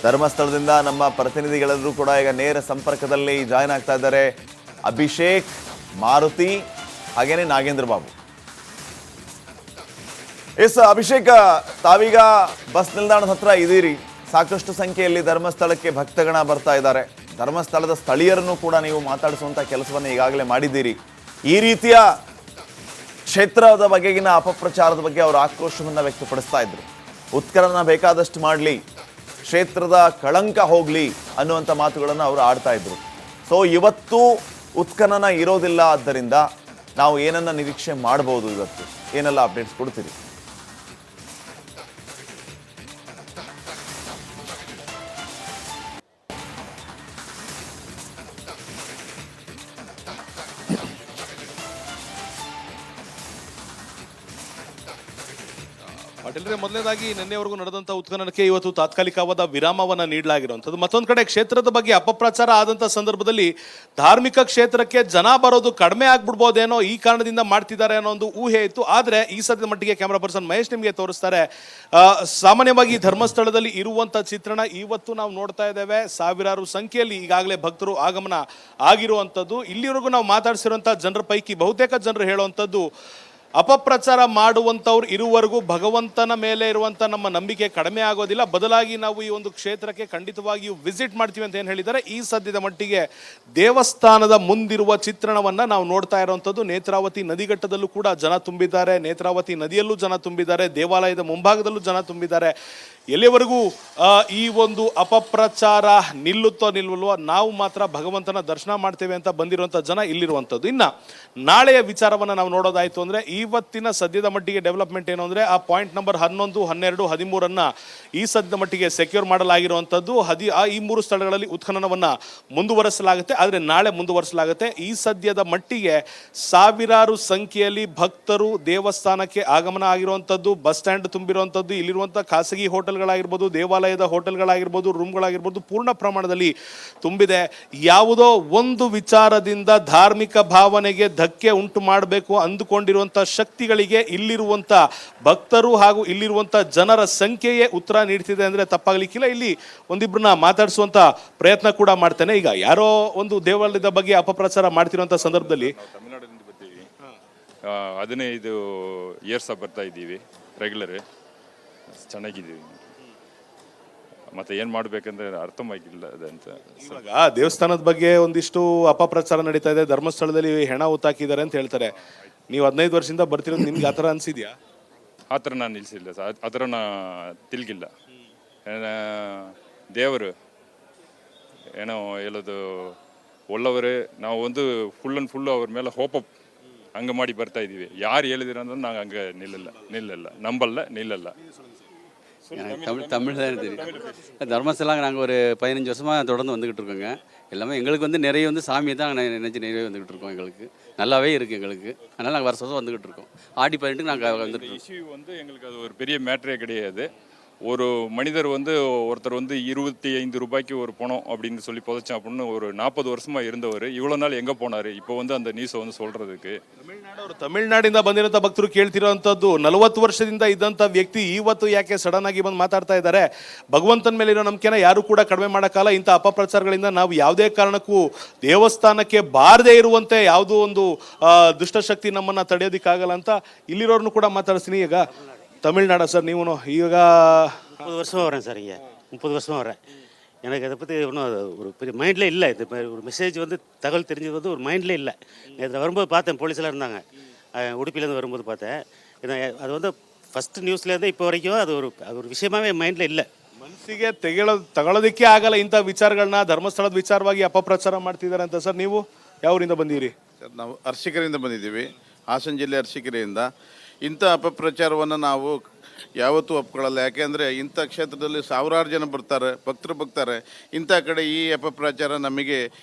ಧರ್ಮಸ್ಥಳದಿಂದ ನಮ್ಮ ಪ್ರತಿನಿಧಿಗಳೆಲ್ಲರೂ ಕೂಡ ಈಗ ನೇರ ಸಂಪರ್ಕದಲ್ಲಿ ಜಾಯ್ನ್ ಆಗ್ತಾ ಇದ್ದಾರೆ. ಅಭಿಷೇಕ್, ಮಾರುತಿ ಹಾಗೇನೆ ನಾಗೇಂದ್ರ ಬಾಬು. ಎಸ್ ಅಭಿಷೇಕ್, ತಾವೀಗ ಬಸ್ ನಿಲ್ದಾಣದ ಹತ್ರ ಇದೀರಿ. ಸಾಕಷ್ಟು ಸಂಖ್ಯೆಯಲ್ಲಿ ಧರ್ಮಸ್ಥಳಕ್ಕೆ ಭಕ್ತಗಣ ಬರ್ತಾ ಇದ್ದಾರೆ. ಧರ್ಮಸ್ಥಳದ ಸ್ಥಳೀಯರನ್ನು ಕೂಡ ನೀವು ಮಾತಾಡಿಸುವಂತ ಕೆಲಸವನ್ನು ಈಗಾಗಲೇ ಮಾಡಿದ್ದೀರಿ. ಈ ರೀತಿಯ ಕ್ಷೇತ್ರದ ಬಗೆಗಿನ ಅಪಪ್ರಚಾರದ ಬಗ್ಗೆ ಅವರು ಆಕ್ರೋಶವನ್ನು ವ್ಯಕ್ತಪಡಿಸ್ತಾ ಇದ್ರು. ಉತ್ಖನನ ಬೇಕಾದಷ್ಟು ಮಾಡಲಿ, ಕ್ಷೇತ್ರದ ಕಳಂಕ ಹೋಗ್ಲಿ ಅನ್ನುವಂಥ ಮಾತುಗಳನ್ನು ಅವರು ಆಡ್ತಾ ಇದ್ರು. ಸೊ ಇವತ್ತು ಉತ್ಖನನ ಇರೋದಿಲ್ಲ, ಆದ್ದರಿಂದ ನಾವು ಏನನ್ನ ನಿರೀಕ್ಷೆ ಮಾಡಬಹುದು? ಇವತ್ತು ಏನೆಲ್ಲ ಅಪ್ಡೇಟ್ಸ್ ಕೊಡ್ತೀರಿ? ಪಾಟೀಲ್ರೆ, ಮೊದಲನೇದಾಗಿ ನಿನ್ನೆವರೆಗೂ ನಡೆದಂಥ ಉತ್ಖನನಕ್ಕೆ ಇವತ್ತು ತಾತ್ಕಾಲಿಕವಾದ ವಿರಾಮವನ್ನು ನೀಡಲಾಗಿರುವಂಥದ್ದು. ಮತ್ತೊಂದು ಕಡೆ ಕ್ಷೇತ್ರದ ಬಗ್ಗೆ ಅಪಪ್ರಚಾರ ಆದಂಥ ಸಂದರ್ಭದಲ್ಲಿ ಧಾರ್ಮಿಕ ಕ್ಷೇತ್ರಕ್ಕೆ ಜನ ಬರೋದು ಕಡಿಮೆ ಆಗ್ಬಿಡ್ಬೋದೇನೋ, ಈ ಕಾರಣದಿಂದ ಮಾಡ್ತಿದ್ದಾರೆ ಅನ್ನೋ ಒಂದು ಊಹೆ ಇತ್ತು. ಆದರೆ ಈ ಸದ್ಯದ ಮಟ್ಟಿಗೆ ಕ್ಯಾಮ್ರಾ ಪರ್ಸನ್ ಮಹೇಶ್ ನಿಮಗೆ ತೋರಿಸ್ತಾರೆ. ಸಾಮಾನ್ಯವಾಗಿ ಧರ್ಮಸ್ಥಳದಲ್ಲಿ ಇರುವಂಥ ಚಿತ್ರಣ ಇವತ್ತು ನಾವು ನೋಡ್ತಾ ಇದ್ದೇವೆ. ಸಾವಿರಾರು ಸಂಖ್ಯೆಯಲ್ಲಿ ಈಗಾಗಲೇ ಭಕ್ತರು ಆಗಮನ ಆಗಿರುವಂಥದ್ದು. ಇಲ್ಲಿವರೆಗೂ ನಾವು ಮಾತಾಡಿಸಿರುವಂಥ ಜನರ ಪೈಕಿ ಬಹುತೇಕ ಜನರು ಹೇಳುವಂಥದ್ದು, ಅಪಪ್ರಚಾರ ಮಾಡುವಂಥವ್ರು ಇರುವವರೆಗೂ ಭಗವಂತನ ಮೇಲೆ ಇರುವಂಥ ನಮ್ಮ ನಂಬಿಕೆ ಕಡಿಮೆ ಆಗೋದಿಲ್ಲ, ಬದಲಾಗಿ ನಾವು ಈ ಒಂದು ಕ್ಷೇತ್ರಕ್ಕೆ ಖಂಡಿತವಾಗಿಯೂ ವಿಸಿಟ್ ಮಾಡ್ತೀವಿ ಅಂತ ಏನು ಹೇಳಿದ್ದಾರೆ. ಈ ಸದ್ಯದ ಮಟ್ಟಿಗೆ ದೇವಸ್ಥಾನದ ಮುಂದಿರುವ ಚಿತ್ರಣವನ್ನು ನಾವು ನೋಡ್ತಾ ಇರುವಂಥದ್ದು. ನೇತ್ರಾವತಿ ನದಿಘಟ್ಟದಲ್ಲೂ ಕೂಡ ಜನ ತುಂಬಿದ್ದಾರೆ, ನೇತ್ರಾವತಿ ನದಿಯಲ್ಲೂ ಜನ ತುಂಬಿದ್ದಾರೆ, ದೇವಾಲಯದ ಮುಂಭಾಗದಲ್ಲೂ ಜನ ತುಂಬಿದ್ದಾರೆ. ಎಲ್ಲಿವರೆಗೂ ಈ ಒಂದು ಅಪಪ್ರಚಾರ ನಿಲ್ಲುತ್ತೋ ನಿಲ್ವಲ್ವೋ, ನಾವು ಮಾತ್ರ ಭಗವಂತನ ದರ್ಶನ ಮಾಡ್ತೇವೆ ಅಂತ ಬಂದಿರುವಂಥ ಜನ ಇಲ್ಲಿರುವಂಥದ್ದು. ಇನ್ನು ನಾಳೆಯ ವಿಚಾರವನ್ನು ನಾವು ನೋಡೋದಾಯಿತು ಅಂದರೆ, ಇವತ್ತಿನ ಸದ್ಯದ ಮಟ್ಟಿಗೆ ಡೆವಲಪ್ಮೆಂಟ್ ಏನು ಅಂದರೆ, ಆ ಪಾಯಿಂಟ್ ನಂಬರ್ 11, 12, 13 ಈ ಸದ್ಯದ ಮಟ್ಟಿಗೆ ಸೆಕ್ಯೂರ್ ಮಾಡಲಾಗಿರುವಂಥದ್ದು. ಈ 3 ಸ್ಥಳಗಳಲ್ಲಿ ಉತ್ಖನನವನ್ನು ಮುಂದುವರಿಸಲಾಗುತ್ತೆ, ಆದರೆ ನಾಳೆ ಮುಂದುವರಿಸಲಾಗುತ್ತೆ. ಈ ಸದ್ಯದ ಮಟ್ಟಿಗೆ ಸಾವಿರಾರು ಸಂಖ್ಯೆಯಲ್ಲಿ ಭಕ್ತರು ದೇವಸ್ಥಾನಕ್ಕೆ ಆಗಮನ ಆಗಿರುವಂಥದ್ದು. ಬಸ್ ಸ್ಟ್ಯಾಂಡ್ ತುಂಬಿರುವಂಥದ್ದು, ಇಲ್ಲಿರುವಂಥ ಖಾಸಗಿ ಹೋಟೆಲ್ಗಳಾಗಿರ್ಬೋದು, ದೇವಾಲಯದ ಹೋಟೆಲ್ಗಳಾಗಿರ್ಬೋದು, ರೂಮ್ಗಳಾಗಿರ್ಬೋದು ಪೂರ್ಣ ಪ್ರಮಾಣದಲ್ಲಿ ತುಂಬಿದೆ. ಯಾವುದೋ ಒಂದು ವಿಚಾರದಿಂದ ಧಾರ್ಮಿಕ ಭಾವನೆಗೆ ಧಕ್ಕೆ ಉಂಟು ಮಾಡಬೇಕು ಅಂದುಕೊಂಡಿರುವಂಥ ಶಕ್ತಿಗಳಿಗೆ ಇಲ್ಲಿರುವಂಥ ಭಕ್ತರು ಹಾಗೂ ಇಲ್ಲಿರುವಂಥ ಜನರ ಸಂಖ್ಯೆಯೇ ಉತ್ತರ ನೀಡ್ತಿದೆ ಅಂದರೆ ತಪ್ಪಾಗಲಿಕ್ಕಿಲ್ಲ. ಇಲ್ಲಿ ಒಂದಿಬ್ಬರನ್ನ ಮಾತಾಡಿಸುವಂಥ ಪ್ರಯತ್ನ ಕೂಡ ಮಾಡ್ತೇನೆ. ಈಗ ಯಾರೋ ಒಂದು ದೇವಾಲಯದ ಬಗ್ಗೆ ಅಪಪ್ರಚಾರ ಮಾಡ್ತಿರುವಂಥ ಸಂದರ್ಭದಲ್ಲಿ ತಮಿಳುನಾಡಿನಿಂದ ಬರ್ತೀವಿ, 15 ಇಯರ್ಸ್ ಬರ್ತಾ ಇದ್ದೀವಿ, ರೆಗ್ಯುಲರ್ ಚೆನ್ನಾಗಿದ್ದೀವಿ. ಮತ್ತೆ ಏನ್ ಮಾಡ್ಬೇಕಂದ್ರೆ ಅರ್ಥವಾಗಿಲ್ಲ ಅದಂತ. ಇವಾಗ ದೇವಸ್ಥಾನದ ಬಗ್ಗೆ ಒಂದಿಷ್ಟು ಅಪಪ್ರಚಾರ ನಡೀತಾ ಇದೆ, ಧರ್ಮಸ್ಥಳದಲ್ಲಿ ಹೆಣ ಹೊತ್ತಾಕಿದ್ದಾರೆ ಅಂತ ಹೇಳ್ತಾರೆ. ನೀವು 15 ವರ್ಷದಿಂದ ಬರ್ತಿರೋದು, ನಿಮ್ಗೆ ಆ ಥರ ಅನ್ಸಿದ್ಯಾ? ಆ ಥರ ನಾನು ನಿಲ್ಸಿಲ್ಲ ಸರ್, ಆ ಥರ ನಾ ತಿಳ್ಗಿಲ್ಲ. ದೇವರು ಏನೋ ಹೇಳೋದು ಒಳ್ಳವರೇ, ನಾವು ಒಂದು ಫುಲ್ ಆ್ಯಂಡ್ ಫುಲ್ಲು ಅವ್ರ ಮೇಲೆ ಹೋಪಪ್ ಹಂಗೆ ಮಾಡಿ ಬರ್ತಾ ಇದ್ದೀವಿ. ಯಾರು ಹೇಳಿದಿರ ಅಂದ್ರೆ ನಾವು ಹಂಗೆ ನಿಲ್ಲಲ್ಲ, ನಂಬಲ್ಲ, ನಿಲ್ಲಲ್ಲ. தமிழ் தான் தெரியும். தர்மஸ்தலம் நாங்கள் ஒரு 15 வருஷமாக தொடர்ந்து வந்துக்கிட்டு இருக்கோங்க. எல்லாமே எங்களுக்கு வந்து நிறைய வந்து சாமியை தான் நினைச்சு நிறைய வந்துக்கிட்டு இருக்கோம். எங்களுக்கு நல்லாவே இருக்குது எங்களுக்கு, அதனால் நாங்கள் வருஷம் வந்துக்கிட்டு இருக்கோம். ஆடி 18 நாங்கள் வந்துட்டு இஷ்யூ வந்து எங்களுக்கு அது ஒரு பெரிய மேட்டரே கிடையாது. ஒரு மனிதர் வந்து ஒருத்தர் வந்து 25 ரூபாய்க்கு ஒரு பணம் அப்படின்னு சொல்லி புதைச்சோம் அப்படின்னு ஒரு 40 வருஷமாக இருந்தவர் இவ்வளோ நாள் எங்கே போனார்? இப்போ வந்து அந்த நியூஸை வந்து சொல்கிறதுக்கு ತಮಿಳ್ನಾಡಿಂದ ಬಂದಿರೋಂಥ ಭಕ್ತರು ಕೇಳ್ತಿರೋಂಥದ್ದು, 40 ವರ್ಷದಿಂದ ಇದ್ದಂಥ ವ್ಯಕ್ತಿ ಇವತ್ತು ಯಾಕೆ ಸಡನ್ ಆಗಿ ಬಂದು ಮಾತಾಡ್ತಾ ಇದ್ದಾರೆ? ಭಗವಂತನ ಮೇಲಿರೋ ನಂಬಿಕೆನ ಯಾರು ಕೂಡ ಕಡಿಮೆ ಮಾಡೋಕ್ಕಲ್ಲ. ಇಂಥ ಅಪಪ್ರಚಾರಗಳಿಂದ ನಾವು ಯಾವುದೇ ಕಾರಣಕ್ಕೂ ದೇವಸ್ಥಾನಕ್ಕೆ ಬಾರದೇ ಇರುವಂತೆ ಯಾವುದೋ ಒಂದು ದುಷ್ಟಶಕ್ತಿ ನಮ್ಮನ್ನು ತಡೆಯೋದಕ್ಕಾಗಲ್ಲ ಅಂತ ಇಲ್ಲಿರೋರ್ನು ಕೂಡ ಮಾತಾಡ್ತೀನಿ. ಈಗ தமிழ்நாடா சார்? நீ ಈಗ 30 வருஷமாக வரேன் சார், இங்கே 30 வருஷமாக வரேன். எனக்கு அதை பற்றி ஒன்றும் ஒரு பெரிய மைண்டில் இல்லை. இது ஒரு மெசேஜ் வந்து தகவல் தெரிஞ்சது வந்து ஒரு மைண்டில் இல்லை. நேற்று வரும்போது பார்த்தேன், போலீஸெல்லாம் இருந்தாங்க, உடுப்பிலேருந்து வரும்போது பார்த்தேன். அது வந்து ಫಸ್ಟ್ ನ್ಯೂಸ್ಲೇಂದ இப்போ ವರೆಗೂ ಅದು ஒரு விஷயமாவே மைண்டில் இல்லை. ಮನಸ್ಸಿಗೆ ತಗೊಳ್ಳೋದಕ್ಕೆ ಆಗಲ್ಲ ಇಂಥ ವಿಚಾರಗಳನ್ನ. ಧರ್ಮಸ್ಥಳದ ವಿಚಾರವಾಗಿ ಅಪಪ್ರಚಾರ ಮಾಡ್ತಿದ್ದಾರೆ ಅಂತ ಸರ್. ನೀವು ಯಾವರಿಂದ ಬಂದಿರಿ? ಸರ್, ನಾವು ಅರಸೀಕೆರೆಯಿಂದ ಬಂದಿದ್ದೀವಿ, ಹಾಸನ ಜಿಲ್ಲೆ ಅರಸೀಕೆರೆಯಿಂದ. ಇಂಥ ಅಪಪ್ರಚಾರವನ್ನು ನಾವು ಯಾವತ್ತೂ ಒಪ್ಕೊಳ್ಳಲ್ಲ. ಯಾಕೆಂದರೆ ಇಂಥ ಕ್ಷೇತ್ರದಲ್ಲಿ ಸಾವಿರಾರು ಜನ ಭಕ್ತರು ಬರ್ತಾರೆ. ಇಂಥ ಕಡೆ ಈ ಅಪಪ್ರಚಾರ ನಮಗೆ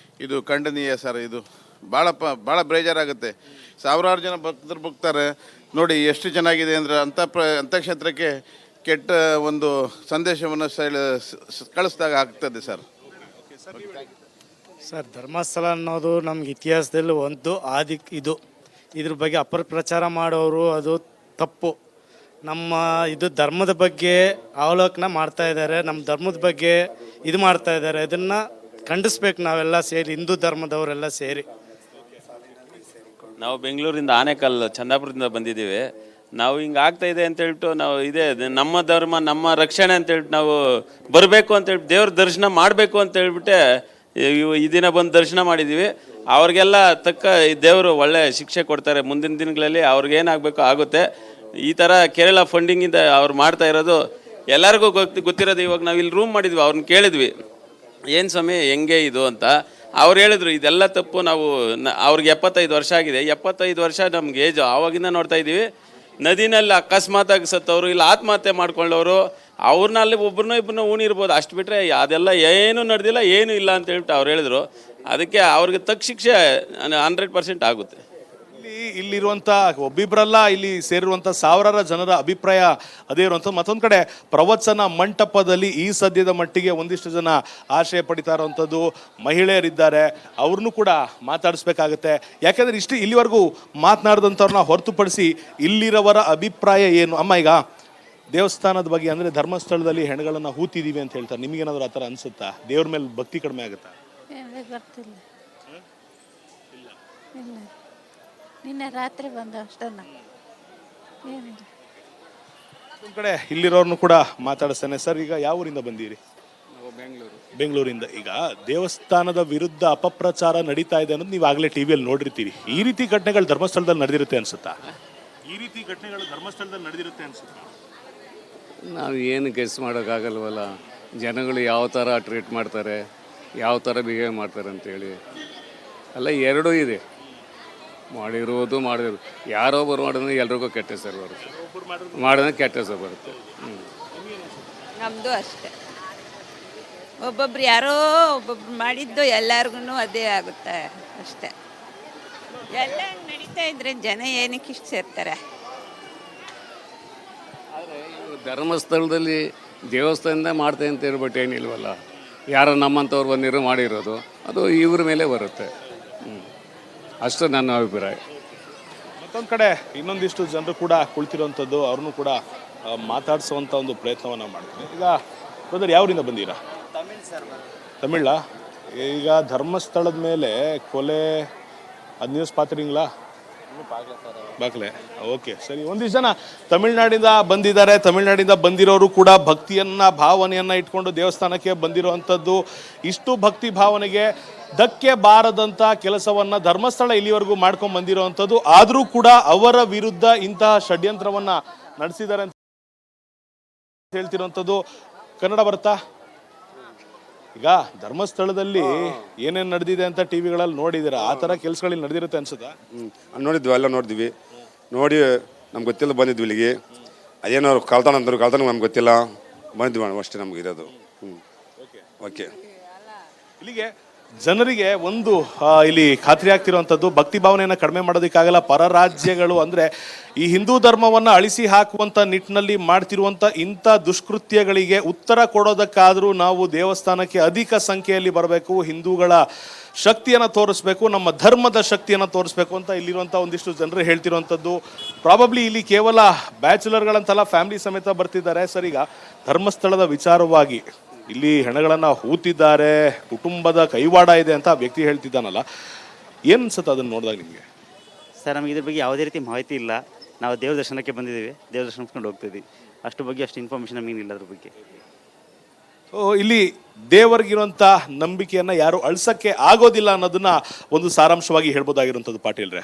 ಇದು ಖಂಡನೀಯ ಸರ್. ಇದು ಭಾಳ ಬೇಜಾರಾಗುತ್ತೆ. ಸಾವಿರಾರು ಜನ ಭಕ್ತರು ಬರ್ತಾರೆ ನೋಡಿ, ಎಷ್ಟು ಚೆನ್ನಾಗಿದೆ ಅಂದರೆ ಅಂಥ ಕ್ಷೇತ್ರಕ್ಕೆ ಕೆಟ್ಟ ಒಂದು ಸಂದೇಶವನ್ನು ಕಳಿಸ್ದಾಗ ಆಗ್ತದೆ ಸರ್. ಸರ್, ಧರ್ಮಸ್ಥಳ ಅನ್ನೋದು ನಮ್ಗೆ ಇತಿಹಾಸದಲ್ಲಿ ಒಂದು ಇದ್ರ ಬಗ್ಗೆ ಅಪಪ್ರಚಾರ ಮಾಡೋರು ಅದು ತಪ್ಪು. ನಮ್ಮ ಧರ್ಮದ ಬಗ್ಗೆ ಅವಲೋಕನ ಮಾಡ್ತಾ ಇದ್ದಾರೆ. ನಮ್ಮ ಧರ್ಮದ ಬಗ್ಗೆ ಇದು ಮಾಡ್ತಾ ಇದ್ದಾರೆ. ಇದನ್ನು ಖಂಡಿಸ್ಬೇಕು ನಾವೆಲ್ಲ ಸೇರಿ, ಹಿಂದೂ ಧರ್ಮದವರೆಲ್ಲ ಸೇರಿ. ನಾವು ಬೆಂಗಳೂರಿಂದ ಆನೇಕಲ್ ಚಂದಾಪುರದಿಂದ ಬಂದಿದ್ದೀವಿ. ನಾವು ಹಿಂಗೆ ಆಗ್ತಾ ಇದೆ ಅಂತ ಹೇಳ್ಬಿಟ್ಟು ನಾವು ನಮ್ಮ ಧರ್ಮ ನಮ್ಮ ರಕ್ಷಣೆ ಅಂತ ಹೇಳ್ಬಿಟ್ಟು ನಾವು ಬರಬೇಕು ಅಂತ ಹೇಳ್ಬಿಟ್ಟು ದೇವ್ರ ದರ್ಶನ ಮಾಡಬೇಕು ಅಂತ ಹೇಳ್ಬಿಟ್ಟೆ ಈ ದಿನ ಬಂದು ದರ್ಶನ ಮಾಡಿದ್ದೀವಿ. ಅವ್ರಿಗೆಲ್ಲ ತಕ್ಕ ದೇವರು ಒಳ್ಳೆ ಶಿಕ್ಷೆ ಕೊಡ್ತಾರೆ. ಮುಂದಿನ ದಿನಗಳಲ್ಲಿ ಅವ್ರಿಗೇನಾಗಬೇಕು ಆಗುತ್ತೆ. ಈ ಥರ ಕೇರಳ ಫಂಡಿಂಗಿಂದ ಅವ್ರು ಮಾಡ್ತಾ ಇರೋದು ಎಲ್ಲರಿಗೂ ಗೊತ್ತಿರೋದು. ಇವಾಗ ನಾವು ಇಲ್ಲಿ ರೂಮ್ ಮಾಡಿದ್ವಿ, ಅವ್ರನ್ನ ಕೇಳಿದ್ವಿ ಏನು ಸ್ವಾಮಿ ಹೆಂಗೆ ಇದು ಅಂತ. ಅವ್ರು ಹೇಳಿದ್ರು ಇದೆಲ್ಲ ತಪ್ಪು. ನಾವು ಅವ್ರಿಗೆ 75 ವರ್ಷ ಆಗಿದೆ. 75 ವರ್ಷ ನಮ್ಗೆ ಏಜು. ಆವಾಗಿಂದ ನೋಡ್ತಾ ಇದ್ದೀವಿ ನದಿನಲ್ಲಿ ಅಕಸ್ಮಾತಾಗಿ ಸತ್ತವರು, ಇಲ್ಲ ಆತ್ಮಹತ್ಯೆ ಮಾಡ್ಕೊಳ್ಳೋರು, ಅವ್ರನ್ನಲ್ಲಿ ಇಬ್ಬರನ್ನ ಉಣಿರ್ಬೋದು. ಅಷ್ಟು ಬಿಟ್ಟರೆ ಅದೆಲ್ಲ ಏನೂ ನಡೆದಿಲ್ಲ, ಏನೂ ಇಲ್ಲ ಅಂತ ಹೇಳ್ಬಿಟ್ಟು ಅವ್ರು ಹೇಳಿದ್ರು. ಅದಕ್ಕೆ ಅವ್ರಿಗೆ ತಕ್ಕ ಶಿಕ್ಷೆ 100% ಆಗುತ್ತೆ. ಇಲ್ಲಿರುವಂಥ ಒಬ್ಬಿಬ್ಬರಲ್ಲ, ಇಲ್ಲಿ ಸೇರಿರುವಂಥ ಸಾವಿರಾರು ಜನರ ಅಭಿಪ್ರಾಯ ಅದೇ ಇರುವಂಥದ್ದು. ಮತ್ತೊಂದು ಕಡೆ ಪ್ರವಚನ ಮಂಟಪದಲ್ಲಿ ಈ ಸದ್ಯದ ಮಟ್ಟಿಗೆ ಒಂದಿಷ್ಟು ಜನ ಆಶ್ರಯ ಪಡಿತಾ ಇರುವಂಥದ್ದು ಮಹಿಳೆಯರಿದ್ದಾರೆ. ಅವ್ರನ್ನೂ ಕೂಡ ಮಾತಾಡಿಸ್ಬೇಕಾಗತ್ತೆ. ಯಾಕೆಂದರೆ ಇಲ್ಲಿವರೆಗೂ ಮಾತನಾಡಿದಂಥವ್ರನ್ನ ಹೊರತುಪಡಿಸಿ ಇಲ್ಲಿರೋವರ ಅಭಿಪ್ರಾಯ ಏನು? ಅಮ್ಮ, ಈಗ ದೇವಸ್ಥಾನದ ಬಗ್ಗೆ ಅಂದರೆ ಧರ್ಮಸ್ಥಳದಲ್ಲಿ ಹೆಣಗಳನ್ನು ಹೂತಿದ್ದೀವಿ ಅಂತ ಹೇಳ್ತಾರೆ. ನಿಮಗೇನಾದರೂ ಆ ಥರ ಅನಿಸುತ್ತಾ? ದೇವ್ರ ಮೇಲೆ ಭಕ್ತಿ ಕಡಿಮೆ ಆಗುತ್ತಾ? ಗೊತ್ತಿಲ್ಲ, ಇಲ್ಲ. ನಿನ್ನೆ ರಾತ್ರಿ ಬಂದ ಅಷ್ಟನ್ನ ಏನಿಲ್ಲ. ಒಂದು ಕಡೆ ಇಲ್ಲಿರೋರ್ನು ಕೂಡ ಮಾತಾಡಿಸ್ತಾನೆ. ಸರ್, ಈಗ ಯಾವ ಊರಿಂದ ಬಂದಿರಿ? ಬೆಂಗಳೂರಿಂದ. ಈಗ ದೇವಸ್ಥಾನದ ವಿರುದ್ಧ ಅಪಪ್ರಚಾರ ನಡೀತಾ ಇದೆ ಅನ್ನೋದು ನೀವು ಆಗಲೇ ಟಿವಿಯಲ್ಲಿ ನೋಡಿರ್ತೀರಿ. ಈ ರೀತಿ ಘಟನೆಗಳು ಧರ್ಮಸ್ಥಳದಲ್ಲಿ ನಡೆದಿರುತ್ತೆ ಅನ್ಸುತ್ತಾ? ಈ ರೀತಿ ಘಟನೆಗಳು ಧರ್ಮಸ್ಥಳದಲ್ಲಿ ನಡೆದಿರುತ್ತೆ ಅನ್ಸುತ್ತಾ? ನಾವು ಏನು ಗೆಸ್ ಮಾಡೋಕ್ಕಾಗಲ್ವಲ್ಲ. ಜನಗಳು ಯಾವ ಥರ ಟ್ರೀಟ್ ಮಾಡ್ತಾರೆ, ಯಾವ ಥರ ಬಿಹೇವ್ ಮಾಡ್ತಾರೆ ಅಂತೇಳಿ ಅಲ್ಲ, ಎರಡೂ ಇದೆ. ಮಾಡಿರೋದು ಯಾರೋ ಒಬ್ಬರು ಮಾಡಿದ್ರೆ ಎಲ್ರಿಗೂ ಕೆಟ್ಟ ಹೆಸರು ಬರುತ್ತೆ, ಮಾಡಿದ್ರೆ ಕೆಟ್ಟ ಹೆಸರು ಬರುತ್ತೆ. ನಮ್ಮದು ಅಷ್ಟೇ. ಒಬ್ಬೊಬ್ರು ಯಾರೋ ಒಬ್ಬೊಬ್ರು ಮಾಡಿದ್ದು ಎಲ್ಲರಿಗೂ ಅದೇ ಆಗುತ್ತೆ ಅಷ್ಟೇ. ಎಲ್ಲ ನಡೀತಾ ಇದ್ರೆ ಜನ ಏನಕ್ಕೆ ಇಷ್ಟು ಸೇರ್ತಾರೆ? ಆದರೆ ಧರ್ಮಸ್ಥಳದಲ್ಲಿ ದೇವಸ್ಥಾನದಿಂದ ಮಾಡ್ತೇವೆ ಅಂತ ಹೇಳ್ಬಿಟ್ಟು ಏನಿಲ್ವಲ್ಲ. ಯಾರೋ ನಮ್ಮಂಥವ್ರು ಬಂದಿರೋ ಮಾಡಿರೋದು ಅದು ಇವ್ರ ಮೇಲೆ ಬರುತ್ತೆ. ಅಷ್ಟು ನನ್ನ ಅಭಿಪ್ರಾಯ. ಮತ್ತೊಂದು ಕಡೆ ಇನ್ನೊಂದಿಷ್ಟು ಜನರು ಕೂಡ ಕುಳಿತಿರುವಂಥದ್ದು, ಅವ್ರನ್ನೂ ಕೂಡ ಮಾತಾಡಿಸುವಂಥ ಒಂದು ಪ್ರಯತ್ನವನ್ನು ಮಾಡ್ತೀನಿ. ಈಗ ಬ್ರದರ್, ಯಾವರಿಂದ ಬಂದೀರಾ? ತಮಿಳ. ಈಗ ಧರ್ಮಸ್ಥಳದ ಮೇಲೆ ಕೊಲೆ ಅದು ನ್ಯೂಸ್ ಪಾತ್ರಿಂಗ್ಲಾ? ಬಾಕ್ಲೆ. ಓಕೆ, ಸರಿ. ಒಂದಿಷ್ಟು ಜನ ತಮಿಳ್ನಾಡಿಂದ ಬಂದಿದ್ದಾರೆ. ತಮಿಳ್ನಾಡಿಂದ ಬಂದಿರೋರು ಕೂಡ ಭಕ್ತಿಯನ್ನ ಭಾವನೆಯನ್ನ ಇಟ್ಕೊಂಡು ದೇವಸ್ಥಾನಕ್ಕೆ ಬಂದಿರುವಂಥದ್ದು. ಇಷ್ಟು ಭಕ್ತಿ ಭಾವನೆಗೆ ಧಕ್ಕೆ ಬಾರದಂಥ ಕೆಲಸವನ್ನ ಧರ್ಮಸ್ಥಳ ಇಲ್ಲಿವರೆಗೂ ಮಾಡ್ಕೊಂಡು ಬಂದಿರುವಂಥದ್ದು. ಆದರೂ ಕೂಡ ಅವರ ವಿರುದ್ಧ ಇಂತಹ ಷಡ್ಯಂತ್ರವನ್ನ ನಡೆಸಿದ್ದಾರೆ ಅಂತ ಹೇಳ್ತಿರುವಂಥದ್ದು. ಕನ್ನಡ ಬರ್ತಾ? ಈಗ ಧರ್ಮಸ್ಥಳದಲ್ಲಿ ಏನೇನು ನಡೆದಿದೆ ಅಂತ ಟಿವಿಗಳಲ್ಲಿ ನೋಡಿದ್ದೀರಾ? ಆ ಥರ ಕೆಲಸಗಳಲ್ಲಿ ನಡೆದಿರುತ್ತೆ ಅನ್ಸುತ್ತಾ? ನೋಡಿದ್ವಿ, ಎಲ್ಲ ನೋಡಿದ್ವಿ. ನೋಡಿ ನಮ್ಗೆ ಗೊತ್ತಿಲ್ಲ, ಬಂದಿದ್ವಿ ಇಲ್ಲಿಗೆ. ಅದೇನೋ ಕಳ್ತಾನ ಅಂದರು, ಕಳ್ತಾನ ನಮ್ಗೆ ಗೊತ್ತಿಲ್ಲ, ಬಂದಿದ್ವಿ ಅಷ್ಟೇ ನಮ್ಗೆ ಇರೋದು. ಓಕೆ. ಇಲ್ಲಿಗೆ ಜನರಿಗೆ ಒಂದು ಇಲ್ಲಿ ಖಾತ್ರಿ ಆಗ್ತಿರುವಂಥದ್ದು, ಭಕ್ತಿ ಭಾವನೆಯನ್ನು ಕಡಿಮೆ ಮಾಡೋದಕ್ಕಾಗಲ್ಲ. ಪರ ರಾಜ್ಯಗಳು ಅಂದರೆ ಈ ಹಿಂದೂ ಧರ್ಮವನ್ನು ಅಳಿಸಿ ಹಾಕುವಂಥ ನಿಟ್ಟಿನಲ್ಲಿ ಮಾಡ್ತಿರುವಂಥ ಇಂಥ ದುಷ್ಕೃತ್ಯಗಳಿಗೆ ಉತ್ತರ ಕೊಡೋದಕ್ಕಾದರೂ ನಾವು ದೇವಸ್ಥಾನಕ್ಕೆ ಅಧಿಕ ಸಂಖ್ಯೆಯಲ್ಲಿ ಬರಬೇಕು, ಹಿಂದೂಗಳ ಶಕ್ತಿಯನ್ನು ತೋರಿಸ್ಬೇಕು, ನಮ್ಮ ಧರ್ಮದ ಶಕ್ತಿಯನ್ನು ತೋರಿಸ್ಬೇಕು ಅಂತ ಇಲ್ಲಿರುವಂಥ ಒಂದಿಷ್ಟು ಜನರು ಹೇಳ್ತಿರುವಂಥದ್ದು. ಪ್ರಾಬಬ್ಲಿ ಇಲ್ಲಿ ಕೇವಲ ಬ್ಯಾಚುಲರ್ಗಳಂತಲ್ಲ, ಫ್ಯಾಮಿಲಿ ಸಮೇತ ಬರ್ತಿದ್ದಾರೆ. ಸರ್, ಈಗ ಧರ್ಮಸ್ಥಳದ ವಿಚಾರವಾಗಿ ಇಲ್ಲಿ ಹೆಣಗಳನ್ನು ಹೂತಿದ್ದಾರೆ, ಕುಟುಂಬದ ಕೈವಾಡ ಇದೆ ಅಂತ ವ್ಯಕ್ತಿ ಹೇಳ್ತಿದ್ದಾನಲ್ಲ, ಏನು ಅನ್ಸುತ್ತೆ ಅದನ್ನು ನೋಡಿದಾಗ ನಿಮಗೆ? ಸರ್, ನಮಗೆ ಇದ್ರ ಬಗ್ಗೆ ಯಾವುದೇ ರೀತಿ ಮಾಹಿತಿ ಇಲ್ಲ. ನಾವು ದೇವ್ರ ದರ್ಶನಕ್ಕೆ ಬಂದಿದ್ದೀವಿ, ದೇವ್ರ ದರ್ಶನ ಮುಗಿಸ್ಕೊಂಡು ಹೋಗ್ತಿದ್ವಿ. ಅಷ್ಟು ಬಗ್ಗೆ ಅಷ್ಟು ಇನ್ಫಾರ್ಮೇಷನ್ ನಮಗೇನಿಲ್ಲ ಅದ್ರ ಬಗ್ಗೆ. ಇಲ್ಲಿ ದೇವರಿಗಿರುವಂಥ ನಂಬಿಕೆಯನ್ನು ಯಾರು ಅಳ್ಸಕ್ಕೆ ಆಗೋದಿಲ್ಲ ಅನ್ನೋದನ್ನ ಒಂದು ಸಾರಾಂಶವಾಗಿ ಹೇಳ್ಬೋದಾಗಿರುವಂಥದ್ದು ಪಾಟೀಲ್ರೆ.